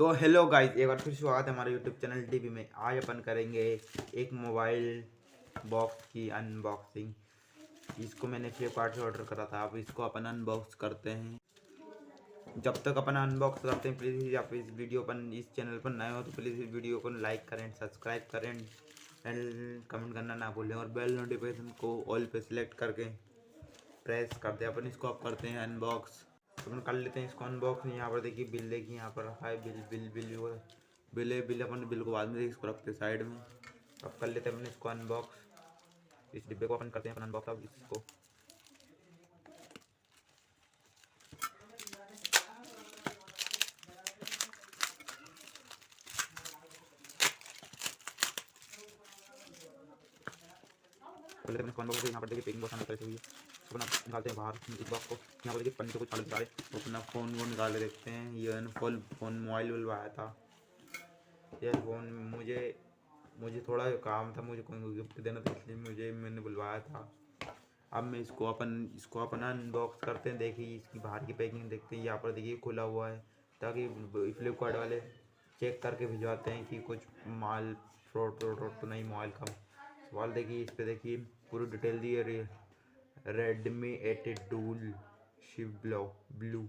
तो hello guys, एक बार फिर स्वागत है हमारे यूट्यूब चैनल टीवी में। आज अपन करेंगे एक मोबाइल बॉक्स की अनबॉक्सिंग। इसको मैंने फ्लिपकार्ट से ऑर्डर करा था। अब इसको अपन अनबॉक्स करते हैं। जब तक अपन अनबॉक्स करते हैं, प्लीज़ आप इस वीडियो पर इस चैनल पर नए हो तो प्लीज़ इस वीडियो को लाइक करें, सब्सक्राइब करें एंड कमेंट करना ना भूलें और बेल नोटिफिकेशन को ऑल पे सिलेक्ट करके प्रेस करते हैं। अपन इसको अब करते हैं अनबॉक्स। अपन कर लेते हैं इसको अनबॉक्स। यहाँ पर देखिए बिल, देखिए यहाँ पर रखा है बिल बिल बिल वो बिल है। बिल अपन बिल को बाद में इसको रखते हैं साइड में। अब कर लेते हैं अपन इसको अनबॉक्स। इस डिब्बे को अपन करते हैं अपन अनबॉक्स। अब इसको कर लेते हैं इसको अनबॉक्स। यहाँ पर देखिए पैकिंग बहुत सारी तरह से हुई है। इसको अपन निकालते हैं बाहर इस बॉक्स को। यहाँ पर देखिए पन्नी से कुछ फाड़ निकाले तो अपना फ़ोन को निकाल के देखते हैं। ये फुल फ़ोन मोबाइल आया था। ये फ़ोन मुझे थोड़ा काम था, मुझे कोई गिफ्ट देना था, इसलिए मैंने बुलवाया था। अब मैं इसको अपन अनबॉक्स करते हैं। देखिए इसकी बाहर की पैकिंग देखते हैं। यहाँ पर देखिए खुला हुआ है ताकि फ्लिपकार्ट वाले चेक करके भिजवाते हैं कि कुछ माल फ्रॉड तो नहीं मोबाइल का सवाल। देखिए इस पर देखिए पूरी डिटेल दी है। रेडमी 8 डूल शिव blue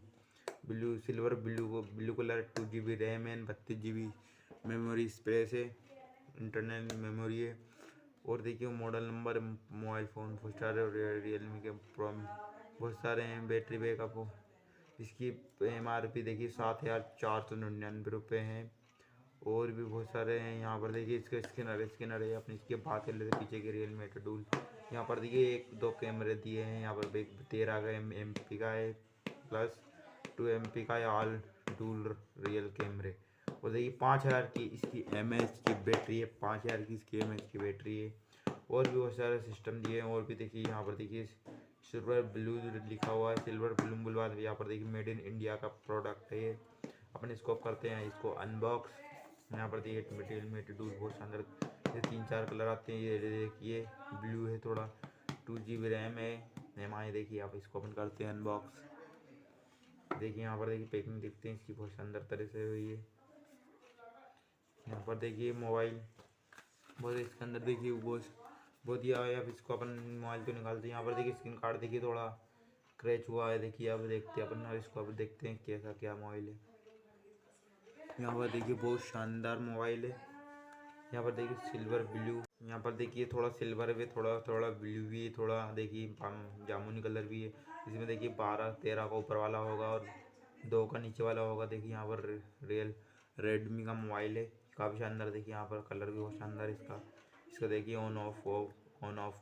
blue silver blue colour, 2 GB RAM है, 32 GB मेमोरी स्पेस है, इंटरनल मेमोरी है। और देखिए मॉडल नंबर, मोबाइल फ़ोन बहुत सारे रियलमी के प्रो बहुत सारे हैं। बैटरी बैकअप इसकी MRP देखिए 7,499 है। और भी बहुत सारे हैं। यहाँ पर देखिए इसके स्कैनर है। अपनी इसकी बात कर लेते पीछे के रियलमी टूल। यहाँ पर देखिए 1-2 कैमरे दिए हैं। यहाँ पर 13 का MP का है प्लस 2 MP का है ऑल डूल रियल कैमरे। और देखिए 5,000 की इसकी mAh की बैटरी है। 5,000 की इसकी mAh की बैटरी है। और भी बहुत सारे सिस्टम दिए हैं। और भी देखिए यहाँ पर देखिए सिल्वर ब्लू लिखा हुआ है। सिल्वर ब्लू बुलवा। यहाँ पर देखिए मेड इन इंडिया का प्रोडक्ट है ये। अपन इसको करते हैं इसको अनबॉक्स। यहाँ पर देखिए मटेरियल टूल बहुत शानदार। ये 3-4 कलर आते हैं। ये देखिए ब्लू है, थोड़ा 2 GB रैम है। देखिए आप इसको अपन करते हैं अनबॉक्स। देखिए यहाँ पर देखिए पैकिंग देखते हैं इसकी बहुत शानदार तरह से हुई है। यहाँ पर देखिए मोबाइल बहुत, इसके अंदर देखिए बहुत ही आया। अब इसको अपन मोबाइल को निकालते हैं। यहाँ पर देखिए स्क्रीन कार्ड देखिए थोड़ा क्रैच हुआ है। देखिए अब देखते हैं अपन इसको, अब देखते हैं कैसा क्या मोबाइल है। यहाँ पर देखिए बहुत शानदार मोबाइल है। यहाँ पर देखिए सिल्वर ब्लू, यहाँ पर देखिए थोड़ा सिल्वर भी, थोड़ा थोड़ा ब्लू भी, थोड़ा देखिए जामुनी कलर भी है। इसमें देखिए 12-13 का ऊपर वाला होगा और 2 का नीचे वाला होगा। देखिए यहाँ पर रियल रेडमी का मोबाइल है, काफ़ी शानदार। देखिए यहाँ पर कलर भी बहुत शानदार है इसका देखिए ऑन ऑफ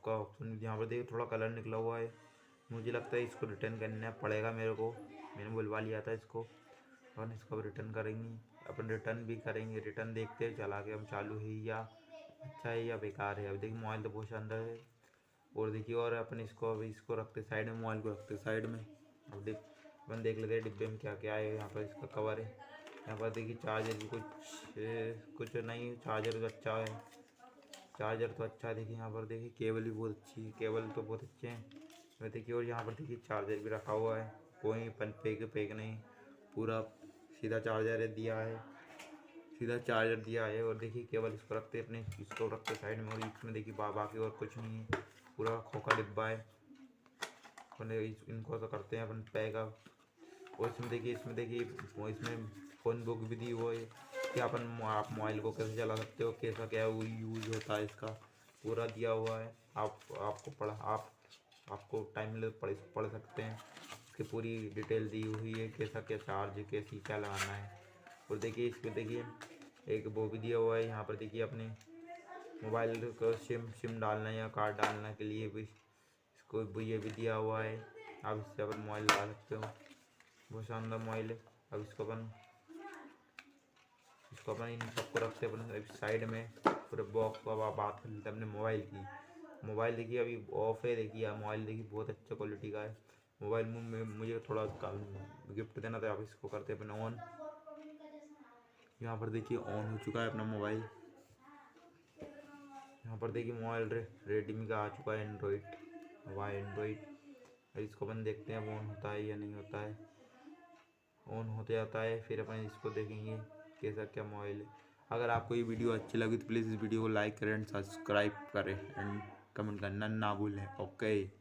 का ऑप्शन। यहाँ पर देखिए थोड़ा कलर निकला हुआ है। मुझे लगता है इसको रिटर्न करना पड़ेगा मेरे को। मैंने बुलवा लिया था इसको और इसको अब रिटर्न करेंगे। अपन रिटर्न भी करेंगे। रिटर्न देखते हैं चला के हम चालू है या अच्छा है या बेकार है। अब देखिए मोबाइल तो बहुत शानदार है। और देखिए और अपन इसको रखते साइड में, मोबाइल को रखते साइड में। अब अपन देख लेते हैं डिब्बे में क्या क्या है। यहाँ पर इसका कवर है। यहाँ पर देखिए चार्जर भी कुछ नहीं, चार्जर तो अच्छा है। चार्जर तो अच्छा है। देखिए यहाँ पर देखिए केबल भी बहुत अच्छी है, केबल तो बहुत अच्छे हैं। देखिए और यहाँ पर देखिए चार्जर भी रखा हुआ है, कोई पैक नहीं, पूरा सीधा चार्जर दिया है, सीधा चार्जर दिया है। और देखिए केबल इसको रखते अपने, इसको रखते साइड में। और इसमें देखिए बाकी और कुछ नहीं है, पूरा खोखा डिब्बा है। इनको तो करते हैं अपन पैक अब। और इसमें देखिए इसमें फ़ोन बुक भी दी हुई है कि आप मोबाइल को कैसे चला सकते हो, कैसा क्या यूज़ होता है इसका, पूरा दिया हुआ है। आपको टाइम मिले तो पढ़ सकते हैं। इसकी पूरी डिटेल दी हुई है, कैसा क्या चार्ज, कैसी क्या लगाना है। और देखिए इसमें देखिए एक वो भी दिया हुआ है। यहाँ पर देखिए अपने मोबाइल को सिम डालना या कार्ड डालने के लिए भी इसको ये भी दिया हुआ है। आप इससे अपन मोबाइल लगा सकते हो। बहुत शानदार मोबाइल है। अब इसको अपन इन सबको रखते हैं अपन साइड में। पूरे बॉक्स को अब बात कर लेते हैं अपने मोबाइल की। मोबाइल देखिए अभी ऑफ है। देखिए मोबाइल देखिए बहुत अच्छा क्वालिटी का है मोबाइल। मुझे थोड़ा गिफ्ट देना था। आप इसको करते हैं अपने ऑन। यहाँ पर देखिए ऑन हो चुका है अपना मोबाइल। यहाँ पर देखिए मोबाइल रेडमी का आ चुका है, एंड्रॉइड। इसको अपन देखते हैं ऑन होता है या नहीं होता है। ऑन होते जाता है, फिर अपन इसको देखेंगे कैसा क्या मोबाइल है। अगर आपको ये वीडियो अच्छी लगी तो प्लीज़ इस वीडियो को लाइक करें एंड सब्सक्राइब करें एंड कमेंट करना ना भूलें। ओके।